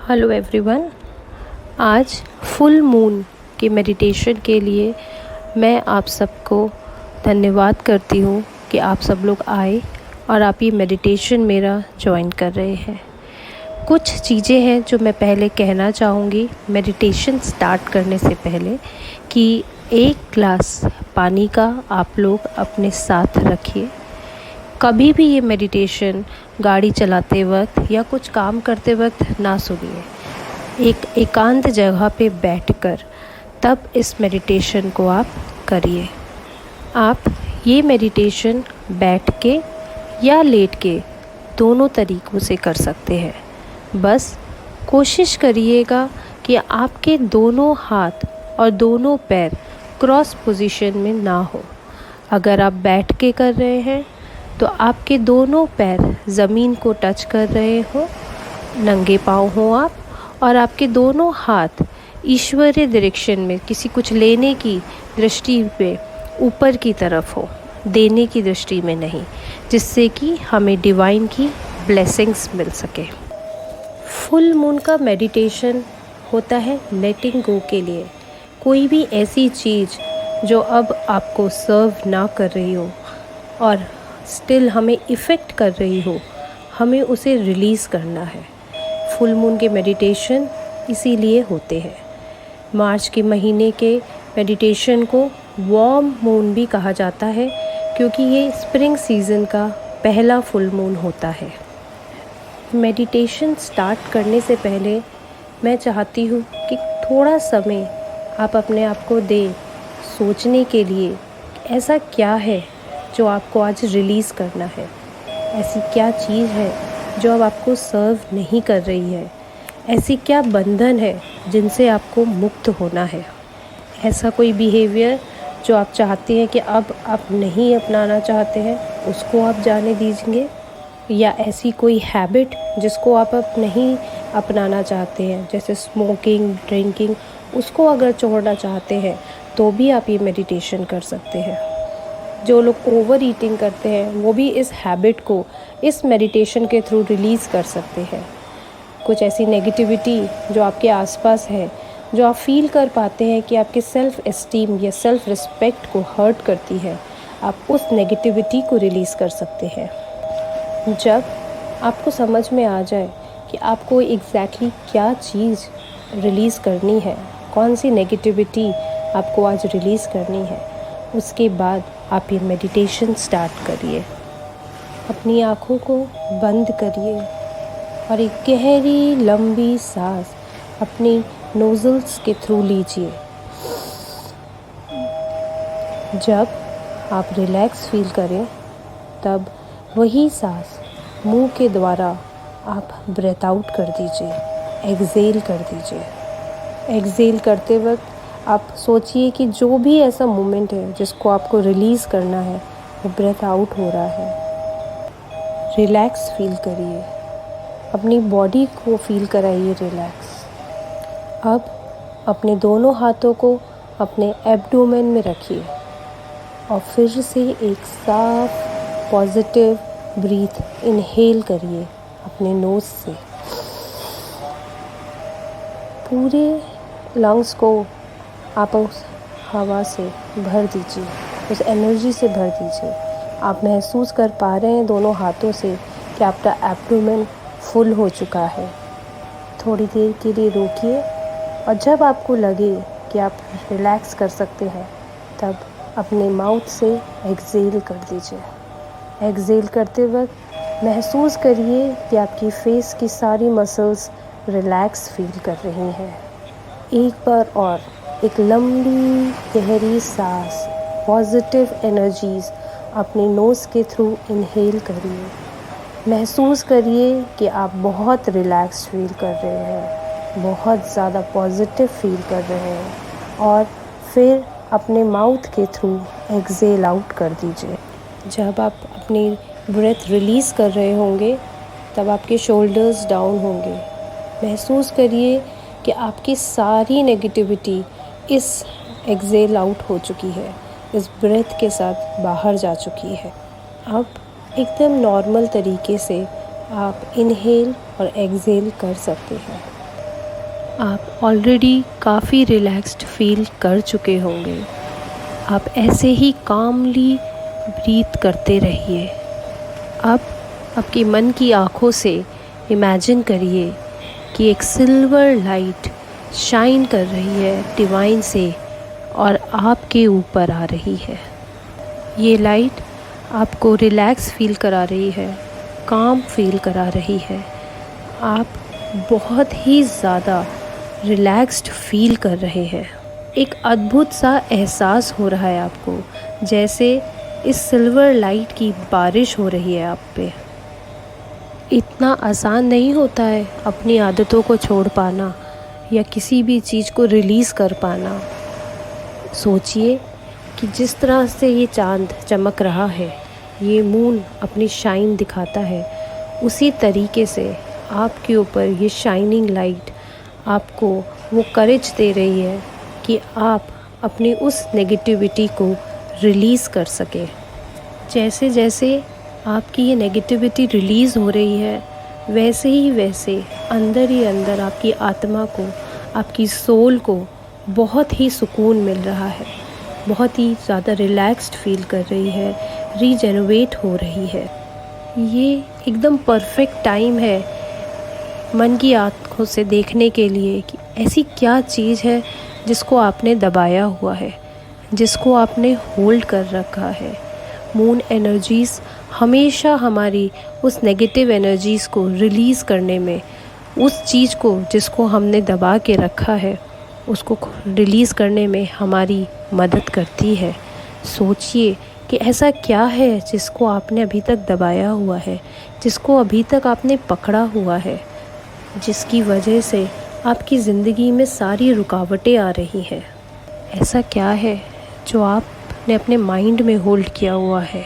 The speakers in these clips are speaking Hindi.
Hello everyone. आज फुल मून के मेडिटेशन के लिए मैं आप सबको धन्यवाद करती हूँ कि आप सब लोग आए और आप ये मेडिटेशन मेरा ज्वाइन कर रहे हैं। कुछ चीज़ें हैं जो मैं पहले कहना चाहूँगी मेडिटेशन स्टार्ट करने से पहले कि एक ग्लास पानी का आप लोग अपने साथ रखिए। कभी भी ये मेडिटेशन गाड़ी चलाते वक्त या कुछ काम करते वक्त ना सुनिए। एक एकांत जगह पे बैठकर तब इस मेडिटेशन को आप करिए। आप ये मेडिटेशन बैठ के या लेट के दोनों तरीक़ों से कर सकते हैं। बस कोशिश करिएगा कि आपके दोनों हाथ और दोनों पैर क्रॉस पोजीशन में ना हो। अगर आप बैठ के कर रहे हैं तो आपके दोनों पैर ज़मीन को टच कर रहे हो, नंगे पाँव हो आप, और आपके दोनों हाथ ईश्वरीय डायरेक्शन में किसी कुछ लेने की दृष्टि पे ऊपर की तरफ हो, देने की दृष्टि में नहीं, जिससे कि हमें डिवाइन की ब्लेसिंग्स मिल सके। फुल मून का मेडिटेशन होता है लेटिंग गो के लिए। कोई भी ऐसी चीज़ जो अब आपको सर्व ना कर रही हो और स्टिल हमें इफ़ेक्ट कर रही हो, हमें उसे रिलीज़ करना है। फुल मून के मेडिटेशन इसीलिए होते हैं। मार्च के महीने के मेडिटेशन को वार्म मून भी कहा जाता है क्योंकि ये स्प्रिंग सीज़न का पहला फुल मून होता है। मेडिटेशन स्टार्ट करने से पहले मैं चाहती हूँ कि थोड़ा समय आप अपने आप को दें सोचने के लिए ऐसा क्या है जो आपको आज रिलीज़ करना है। ऐसी क्या चीज़ है जो अब आपको सर्व नहीं कर रही है। ऐसी क्या बंधन है जिनसे आपको मुक्त होना है। ऐसा कोई बिहेवियर जो आप चाहते हैं कि अब आप नहीं अपनाना चाहते हैं, उसको आप जाने दीजिए। या ऐसी कोई हैबिट जिसको आप अब नहीं अपनाना चाहते हैं, जैसे स्मोकिंग, ड्रिंकिंग, उसको अगर छोड़ना चाहते हैं तो भी आप ये मेडिटेशन कर सकते हैं। जो लोग ओवर ईटिंग करते हैं वो भी इस हैबिट को इस मेडिटेशन के थ्रू रिलीज़ कर सकते हैं। कुछ ऐसी नेगेटिविटी जो आपके आसपास है, जो आप फील कर पाते हैं कि आपके सेल्फ़ एस्टीम या सेल्फ़ रिस्पेक्ट को हर्ट करती है, आप उस नेगेटिविटी को रिलीज़ कर सकते हैं। जब आपको समझ में आ जाए कि आपको एग्जैक्टली क्या चीज़ रिलीज़ करनी है, कौन सी नेगेटिविटी आपको आज रिलीज़ करनी है, उसके बाद आप ये मेडिटेशन स्टार्ट करिए। अपनी आँखों को बंद करिए और एक गहरी लंबी सांस अपनी नोज़ल्स के थ्रू लीजिए। जब आप रिलैक्स फील करें तब वही सांस मुंह के द्वारा आप ब्रेथ आउट कर दीजिए, एक्सेल कर दीजिए। एक्सेल करते वक्त आप सोचिए कि जो भी ऐसा मोमेंट है जिसको आपको रिलीज़ करना है वो ब्रेथ आउट हो रहा है। रिलैक्स फील करिए, अपनी बॉडी को फील कराइए रिलैक्स। अब अपने दोनों हाथों को अपने एब्डोमेन में रखिए और फिर से एक साफ पॉजिटिव ब्रीथ इनहेल करिए अपने नोज़ से। पूरे लंग्स को आप उस हवा से भर दीजिए, उस एनर्जी से भर दीजिए। आप महसूस कर पा रहे हैं दोनों हाथों से कि आपका एब्डोमेन फुल हो चुका है। थोड़ी देर के लिए रोकिए और जब आपको लगे कि आप रिलैक्स कर सकते हैं तब अपने माउथ से एक्सेल कर दीजिए। एक्सेल करते वक्त महसूस करिए कि आपकी फेस की सारी मसल्स रिलैक्स फील कर रही हैं। एक बार और एक लंबी गहरी सांस पॉजिटिव एनर्जीज़ अपनी नोज़ के थ्रू इनहेल करिए। महसूस करिए कि आप बहुत रिलैक्स फील कर रहे हैं, बहुत ज़्यादा पॉजिटिव फील कर रहे हैं और फिर अपने माउथ के थ्रू एक्सेल आउट कर दीजिए। जब आप अपनी ब्रेथ रिलीज़ कर रहे होंगे तब आपके शोल्डर्स डाउन होंगे। महसूस करिए कि आपकी सारी नेगेटिविटी इस एक्सेल आउट हो चुकी है, इस ब्रेथ के साथ बाहर जा चुकी है। अब एकदम नॉर्मल तरीके से आप इनहेल और एक्सेल कर सकते हैं। आप ऑलरेडी काफ़ी रिलैक्स्ड फील कर चुके होंगे। आप ऐसे ही कामली ब्रीथ करते रहिए। अब आपके मन की आँखों से इमेजिन करिए कि एक सिल्वर लाइट शाइन कर रही है डिवाइन से और आपके ऊपर आ रही है। ये लाइट आपको रिलैक्स फील करा रही है, काम फील करा रही है। आप बहुत ही ज़्यादा रिलैक्स्ड फील कर रहे हैं। एक अद्भुत सा एहसास हो रहा है आपको, जैसे इस सिल्वर लाइट की बारिश हो रही है आप पे। इतना आसान नहीं होता है अपनी आदतों को छोड़ पाना या किसी भी चीज़ को रिलीज़ कर पाना। सोचिए कि जिस तरह से ये चांद चमक रहा है, ये मून अपनी शाइन दिखाता है, उसी तरीके से आपके ऊपर ये शाइनिंग लाइट आपको वो करेज दे रही है कि आप अपनी उस नेगेटिविटी को रिलीज़ कर सकें। जैसे जैसे आपकी ये नेगेटिविटी रिलीज़ हो रही है, वैसे ही वैसे अंदर ही अंदर आपकी आत्मा को, आपकी सोल को बहुत ही सुकून मिल रहा है, बहुत ही ज़्यादा रिलैक्स्ड फील कर रही है, रीजेनरेट हो रही है। ये एकदम परफेक्ट टाइम है मन की आँखों से देखने के लिए कि ऐसी क्या चीज़ है जिसको आपने दबाया हुआ है, जिसको आपने होल्ड कर रखा है। मून एनर्जीज़ हमेशा हमारी उस नेगेटिव एनर्जीज़ को रिलीज़ करने में, उस चीज़ को जिसको हमने दबा के रखा है उसको रिलीज़ करने में हमारी मदद करती है। सोचिए कि ऐसा क्या है जिसको आपने अभी तक दबाया हुआ है, जिसको अभी तक आपने पकड़ा हुआ है, जिसकी वजह से आपकी ज़िंदगी में सारी रुकावटें आ रही हैं। ऐसा क्या है जो आपने अपने माइंड में होल्ड किया हुआ है,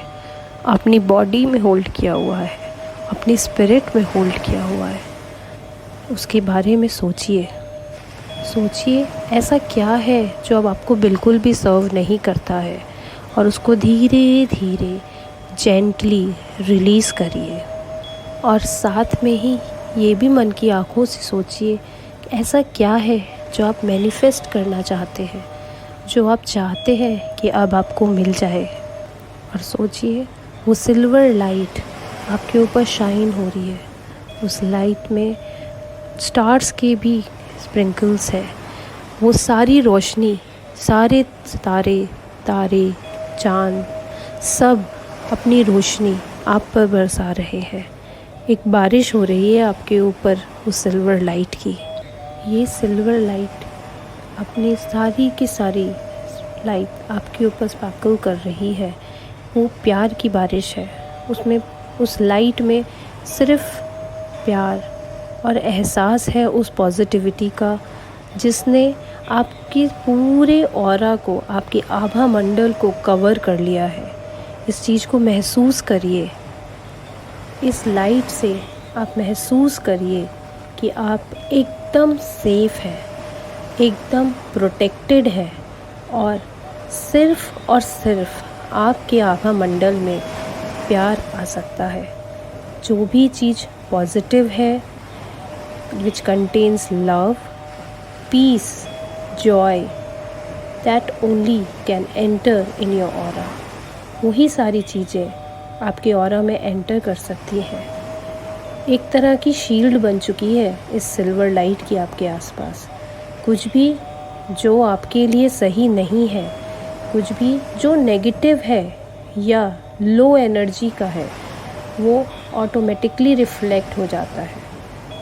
अपनी बॉडी में होल्ड किया हुआ है, अपनी स्पिरिट में होल्ड किया हुआ है? उसके बारे में सोचिए। ऐसा क्या है जो अब आपको बिल्कुल भी सर्व नहीं करता है, और उसको धीरे धीरे जेंटली रिलीज़ करिए। और साथ में ही ये भी मन की आँखों से सोचिए कि ऐसा क्या है जो आप मैनिफेस्ट करना चाहते हैं, जो आप चाहते हैं कि अब आपको मिल जाए। और सोचिए वो सिल्वर लाइट आपके ऊपर शाइन हो रही है, उस लाइट में स्टार्स के भी स्प्रिंकल्स है। वो सारी रोशनी, सारे सितारे, तारे, चाँद सब अपनी रोशनी आप पर बरसा रहे हैं। एक बारिश हो रही है आपके ऊपर उस सिल्वर लाइट की। ये सिल्वर लाइट अपनी सारी की सारी लाइट आपके ऊपर स्पार्कल कर रही है। वो प्यार की बारिश है। उसमें, उस लाइट में सिर्फ प्यार और एहसास है उस पॉजिटिविटी का, जिसने आपकी पूरे ऑरा को, आपके आभा मंडल को कवर कर लिया है। इस चीज़ को महसूस करिए। इस लाइट से आप महसूस करिए कि आप एकदम सेफ़ हैं, एकदम प्रोटेक्टेड है, और सिर्फ़ आपके आभा मंडल में प्यार आ सकता है। जो भी चीज़ पॉजिटिव है, which contains love, peace, joy, that only can enter in your aura. वही सारी चीज़ें आपके ऑरा में एंटर कर सकती हैं। एक तरह की शील्ड बन चुकी है इस सिल्वर लाइट की आपके आसपास। कुछ भी जो आपके लिए सही नहीं है, कुछ भी जो नेगेटिव है या लो एनर्जी का है, वो ऑटोमेटिकली रिफ्लेक्ट हो जाता है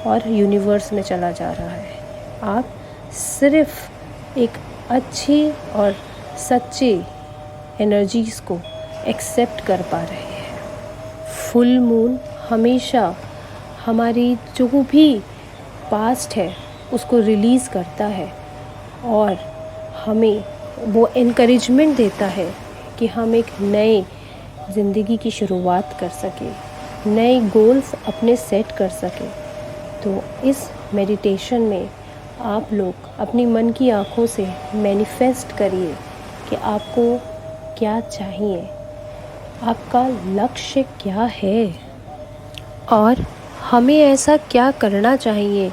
और यूनिवर्स में चला जा रहा है। आप सिर्फ एक अच्छी और सच्ची एनर्जीज़ को एक्सेप्ट कर पा रहे हैं। फुल मून हमेशा हमारी जो भी पास्ट है उसको रिलीज़ करता है और हमें वो इनकरेजमेंट देता है कि हम एक नए ज़िंदगी की शुरुआत कर सकें, नए गोल्स अपने सेट कर सकें। तो इस मेडिटेशन में आप लोग अपनी मन की आँखों से मैनिफेस्ट करिए कि आपको क्या चाहिए, आपका लक्ष्य क्या है, और हमें ऐसा क्या करना चाहिए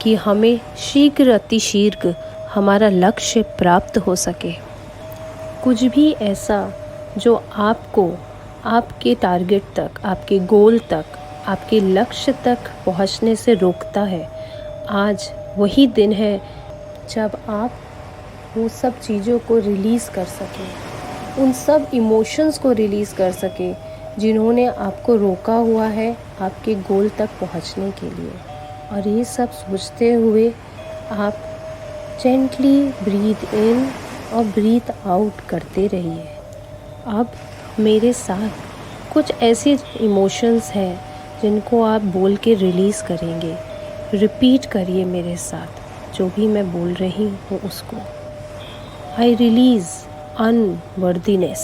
कि हमें शीघ्र अतिशीघ्र हमारा लक्ष्य प्राप्त हो सके। कुछ भी ऐसा जो आपको आपके टारगेट तक, आपके गोल तक, आपके लक्ष्य तक पहुंचने से रोकता है, आज वही दिन है जब आप वो सब चीज़ों को रिलीज़ कर सकें, उन सब इमोशंस को रिलीज़ कर सकें जिन्होंने आपको रोका हुआ है आपके गोल तक पहुंचने के लिए। और ये सब सोचते हुए आप जेंटली ब्रीथ इन और ब्रीथ आउट करते रहिए। अब मेरे साथ कुछ ऐसे इमोशंस हैं जिनको आप बोल के रिलीज़ करेंगे। रिपीट करिए मेरे साथ जो भी मैं बोल रही हूँ उसको। I release unworthiness.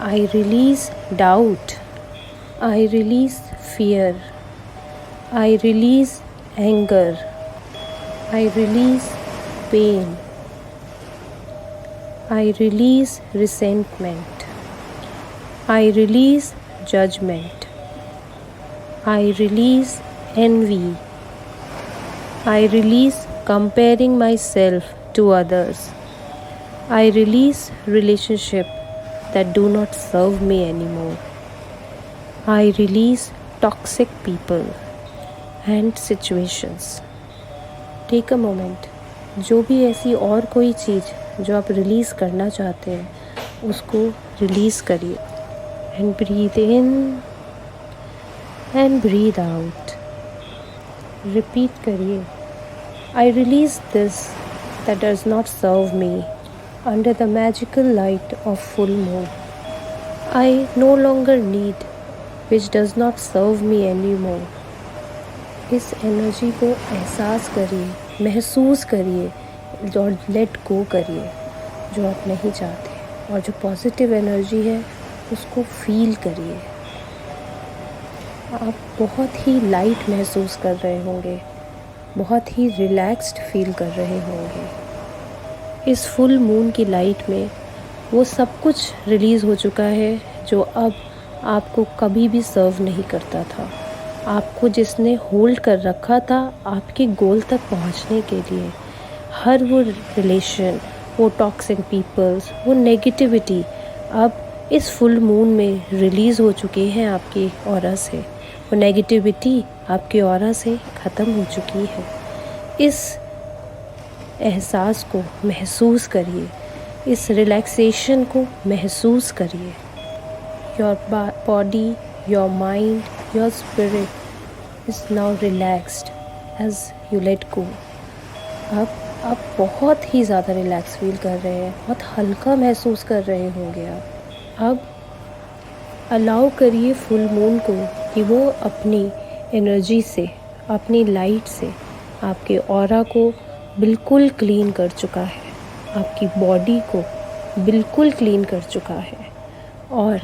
I release doubt. I release fear. I release anger. I release pain. I release resentment. I release judgment. I release envy. I release comparing myself to others. I release relationships that do not serve me anymore. I release toxic people and situations. Take a moment. जो भी ऐसी और कोई चीज़ जो आप रिलीज़ करना चाहते हैं उसको रिलीज़ करिए। And breathe in and breathe out. Repeat करिए। I release this that does not serve me. Under the magical light of full moon, I no longer need which does not serve me anymore. इस एनर्जी को एहसास करिए, महसूस करिए और लेट गो करिए जो आप नहीं चाहते, और जो पॉजिटिव एनर्जी है उसको फील करिए। आप बहुत ही लाइट महसूस कर रहे होंगे, बहुत ही रिलैक्स्ड फील कर रहे होंगे। इस फुल मून की लाइट में वो सब कुछ रिलीज़ हो चुका है जो अब आपको कभी भी सर्व नहीं करता था। आपको जिसने होल्ड कर रखा था आपके गोल तक पहुंचने के लिए, हर वो रिलेशन, वो टॉक्सिक पीपल्स, वो नेगेटिविटी अब इस फुल मून में रिलीज़ हो चुकी है आपकी ऑरा से। वो नेगेटिविटी आपके ऑरा से ख़त्म हो चुकी है। इस एहसास को महसूस करिए, इस रिलैक्सेशन को महसूस करिए। Your body, your mind, your spirit is now relaxed as you let go. अब आप बहुत ही ज़्यादा रिलैक्स फील कर रहे हैं, बहुत हल्का महसूस कर रहे होंगे आप। अब अलाउ करिए फुल मून को कि वो अपनी एनर्जी से, अपनी लाइट से आपके ऑरा को बिल्कुल क्लीन कर चुका है, आपकी बॉडी को बिल्कुल क्लीन कर चुका है और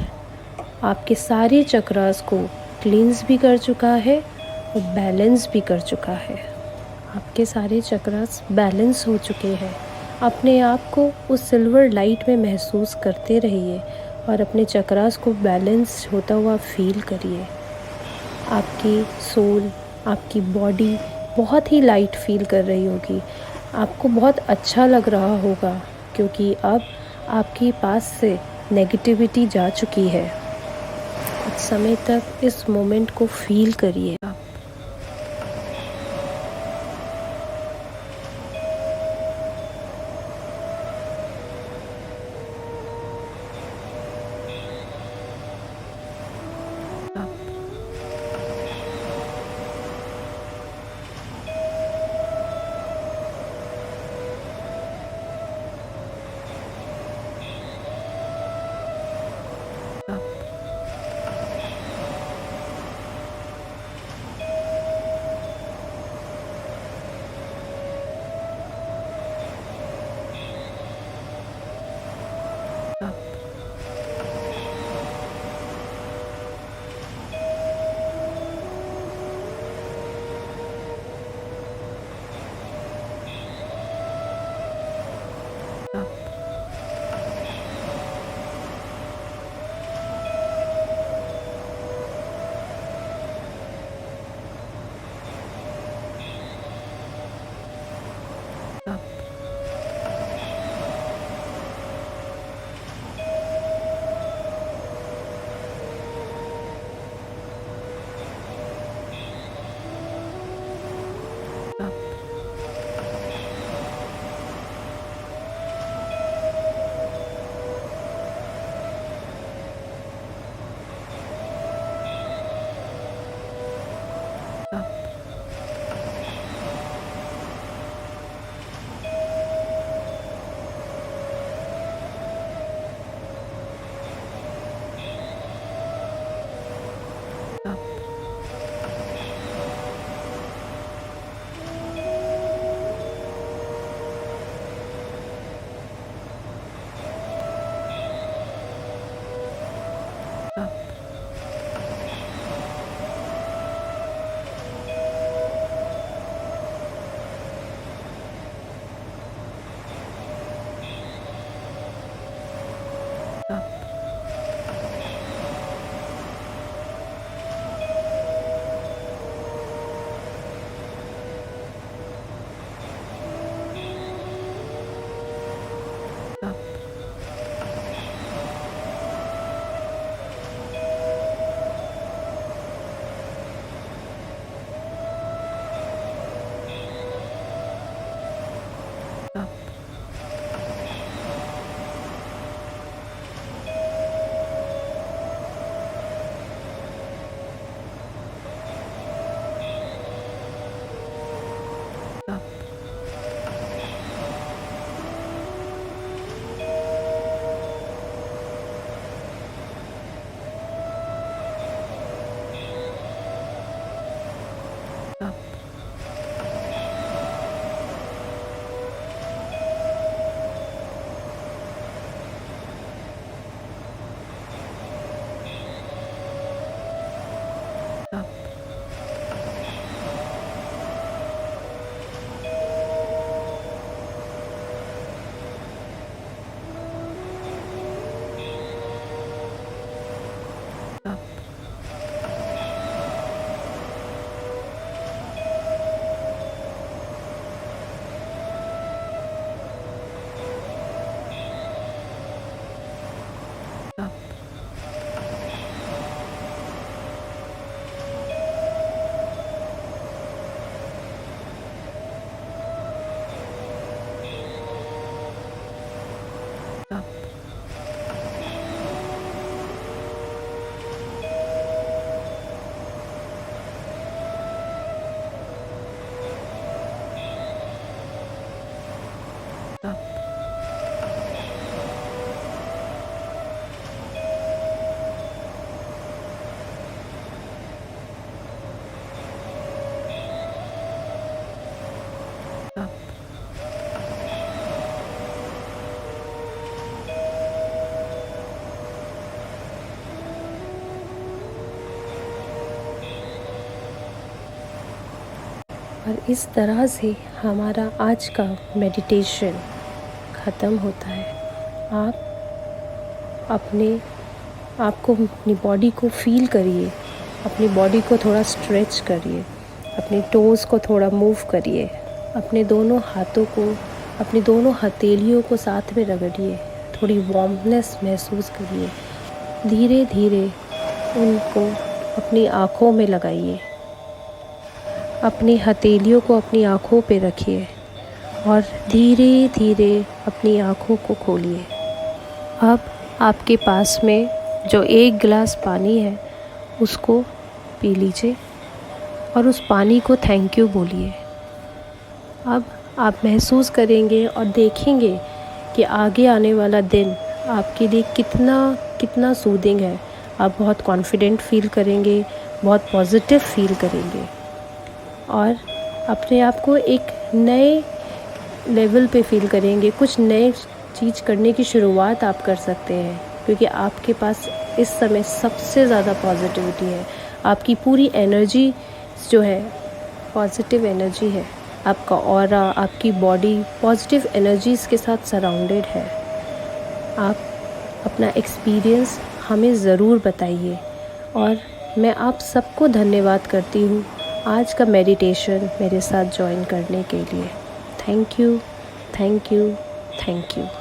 आपके सारे चक्रास को क्लींस भी कर चुका है और बैलेंस भी कर चुका है। आपके सारे चक्रास बैलेंस हो चुके हैं। अपने आप को उस सिल्वर लाइट में महसूस करते रहिए और अपने चक्रास को बैलेंस होता हुआ फील करिए। आपकी सोल, आपकी बॉडी बहुत ही लाइट फील कर रही होगी, आपको बहुत अच्छा लग रहा होगा क्योंकि अब आपके पास से नेगेटिविटी जा चुकी है। कुछ समय तक इस मोमेंट को फील करिए आप। और इस तरह से हमारा आज का मेडिटेशन ख़त्म होता है। आप अपनी बॉडी को फील करिए, अपनी बॉडी को थोड़ा स्ट्रेच करिए, अपनी टोज़ को थोड़ा मूव करिए, अपने दोनों हाथों को, अपनी दोनों हथेलियों को साथ में रगड़िए, थोड़ी वार्मनेस महसूस करिए। धीरे धीरे उनको अपनी आँखों में लगाइए, अपनी हथेलियों को अपनी आँखों पे रखिए और धीरे धीरे अपनी आँखों को खोलिए। अब आपके पास में जो 1 गिलास पानी है उसको पी लीजिए और उस पानी को थैंक यू बोलिए। अब आप महसूस करेंगे और देखेंगे कि आगे आने वाला दिन आपके लिए कितना सूदिंग है। आप बहुत कॉन्फिडेंट फील करेंगे, बहुत पॉजिटिव फील करेंगे और अपने आप को एक नए लेवल पे फील करेंगे। कुछ नए चीज़ करने की शुरुआत आप कर सकते हैं क्योंकि आपके पास इस समय सबसे ज़्यादा पॉजिटिविटी है। आपकी पूरी एनर्जी जो है पॉजिटिव एनर्जी है। आपका ऑरा, आपकी बॉडी पॉजिटिव एनर्जीज़ के साथ सराउंडेड है। आप अपना एक्सपीरियंस हमें ज़रूर बताइए और मैं आप सबको धन्यवाद करती हूँ आज का मेडिटेशन मेरे साथ ज्वाइन करने के लिए। Thank you. Thank you, thank you.